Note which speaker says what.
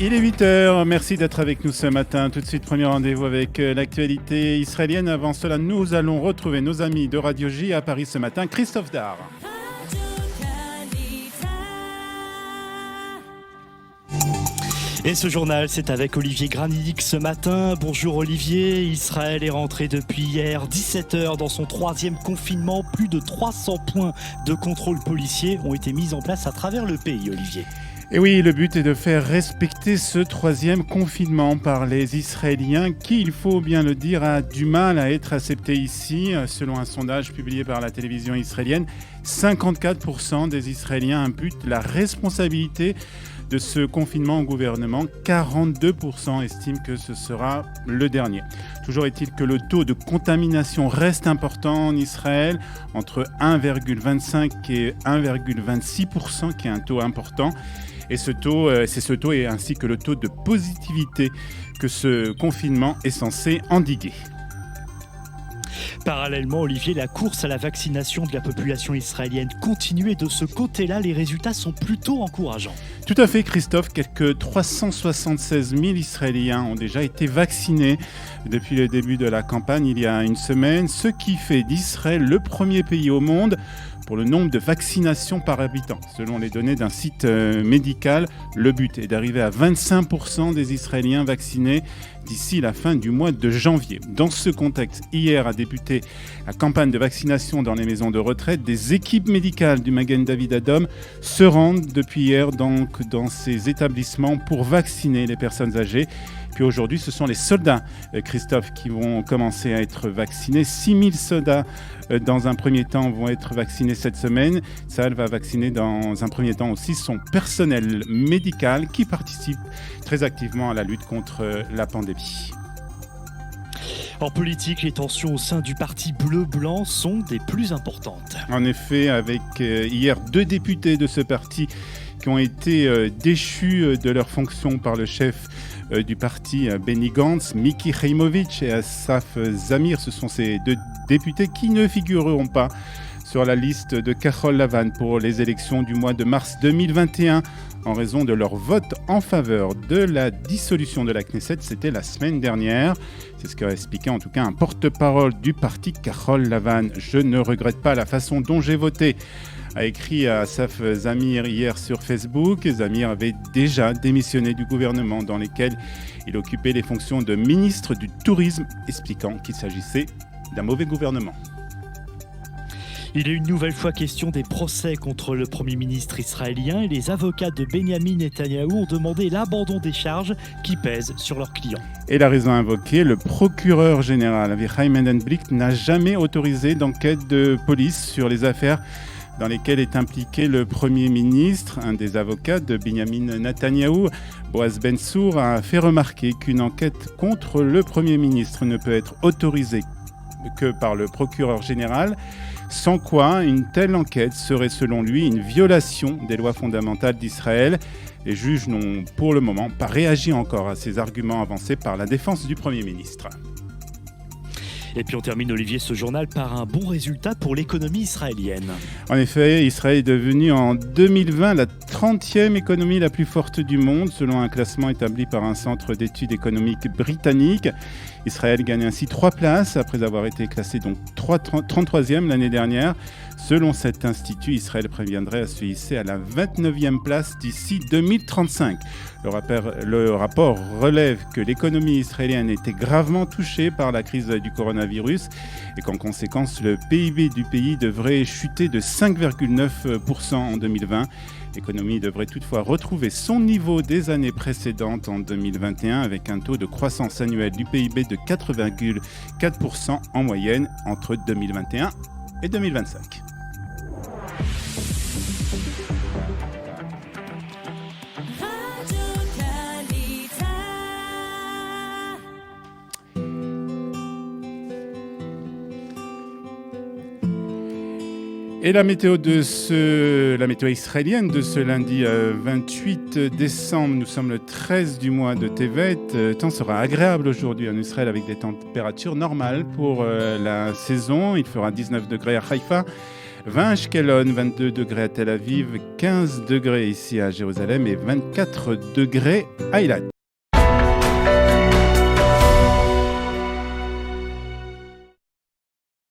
Speaker 1: Il est 8h, merci d'être avec nous ce matin. Tout de suite, premier rendez-vous avec l'actualité israélienne. Avant cela, nous allons retrouver nos amis de Radio J à Paris ce matin, Christophe Dar.
Speaker 2: Et ce journal, c'est avec Olivier Granic ce matin. Bonjour Olivier, Israël est rentré depuis hier 17h dans son 3e confinement. Plus de 300 points de contrôle policier ont été mis en place à travers le pays, Olivier.
Speaker 1: Et oui, le but est de faire respecter ce 3e confinement par les Israéliens qui, il faut bien le dire, a du mal à être accepté ici. Selon un sondage publié par la télévision israélienne, 54% des Israéliens imputent la responsabilité de ce confinement au gouvernement. 42% estiment que ce sera le dernier. Toujours est-il que le taux de contamination reste important en Israël, entre 1,25 et 1,26%, qui est un taux important. Et c'est ce taux et ainsi que le taux de positivité que ce confinement est censé endiguer.
Speaker 2: Parallèlement, Olivier, la course à la vaccination de la population israélienne continue et de ce côté-là, les résultats sont plutôt encourageants.
Speaker 1: Tout à fait, Christophe. Quelques 376 000 Israéliens ont déjà été vaccinés depuis le début de la campagne il y a une semaine, ce qui fait d'Israël le premier pays au monde pour le nombre de vaccinations par habitant. Selon les données d'un site médical, le but est d'arriver à 25% des Israéliens vaccinés d'ici la fin du mois de janvier. Dans ce contexte, hier a débuté la campagne de vaccination dans les maisons de retraite. Des équipes médicales du Magen David Adom se rendent depuis hier donc dans ces établissements pour vacciner les personnes âgées. Puis aujourd'hui, ce sont les soldats, Christophe, qui vont commencer à être vaccinés. 6 000 soldats, dans un premier temps, vont être vaccinés cette semaine. Tsahal va vacciner dans un premier temps aussi son personnel médical qui participe très activement à la lutte contre la pandémie.
Speaker 2: En politique, les tensions au sein du parti bleu-blanc sont des plus importantes.
Speaker 1: En effet, avec hier 2 députés de ce parti qui ont été déchus de leurs fonctions par le chef du parti Benny Gantz, Miki Khaimovitch et Asaf Zamir. Ce sont ces 2 députés qui ne figureront pas sur la liste de Kahol Lavan pour les élections du mois de mars 2021 en raison de leur vote en faveur de la dissolution de la Knesset. C'était la semaine dernière. C'est ce qu'a expliqué en tout cas un porte-parole du parti Kahol Lavan. « Je ne regrette pas la façon dont j'ai voté », a écrit Asaf Zamir hier sur Facebook. Zamir avait déjà démissionné du gouvernement dans lequel il occupait les fonctions de ministre du Tourisme, expliquant qu'il s'agissait d'un mauvais gouvernement.
Speaker 2: Il est une nouvelle fois question des procès contre le Premier ministre israélien et les avocats de Benjamin Netanyahou ont demandé l'abandon des charges qui pèsent sur leurs clients.
Speaker 1: Et la raison invoquée, le procureur général Avichai Mendenblick n'a jamais autorisé d'enquête de police sur les affaires dans lesquelles est impliqué le Premier ministre. Un des avocats de Benjamin Netanyahou, Boaz Bensour, a fait remarquer qu'une enquête contre le Premier ministre ne peut être autorisée que par le procureur général, sans quoi une telle enquête serait selon lui une violation des lois fondamentales d'Israël. Les juges n'ont pour le moment pas réagi encore à ces arguments avancés par la défense du Premier ministre.
Speaker 2: Et puis on termine, Olivier, ce journal par un bon résultat pour l'économie israélienne.
Speaker 1: En effet, Israël est devenu en 2020 la 30e économie la plus forte du monde, selon un classement établi par un centre d'études économiques britannique. Israël gagne ainsi 3 places après avoir été classé donc 33e l'année dernière. Selon cet institut, Israël préviendrait à se hisser à la 29e place d'ici 2035. Le rapport relève que l'économie israélienne était gravement touchée par la crise du coronavirus et qu'en conséquence, le PIB du pays devrait chuter de 5,9% en 2020. L'économie devrait toutefois retrouver son niveau des années précédentes en 2021 avec un taux de croissance annuelle du PIB de 4,4% en moyenne entre 2021 et 2025. Et la météo israélienne de ce lundi 28 décembre, nous sommes le 13 du mois de Tevet. Le temps sera agréable aujourd'hui en Israël avec des températures normales pour la saison. Il fera 19 degrés à Haïfa, 20 à Ashkelon, 22 degrés à Tel Aviv, 15 degrés ici à Jérusalem et 24 degrés à Eilat.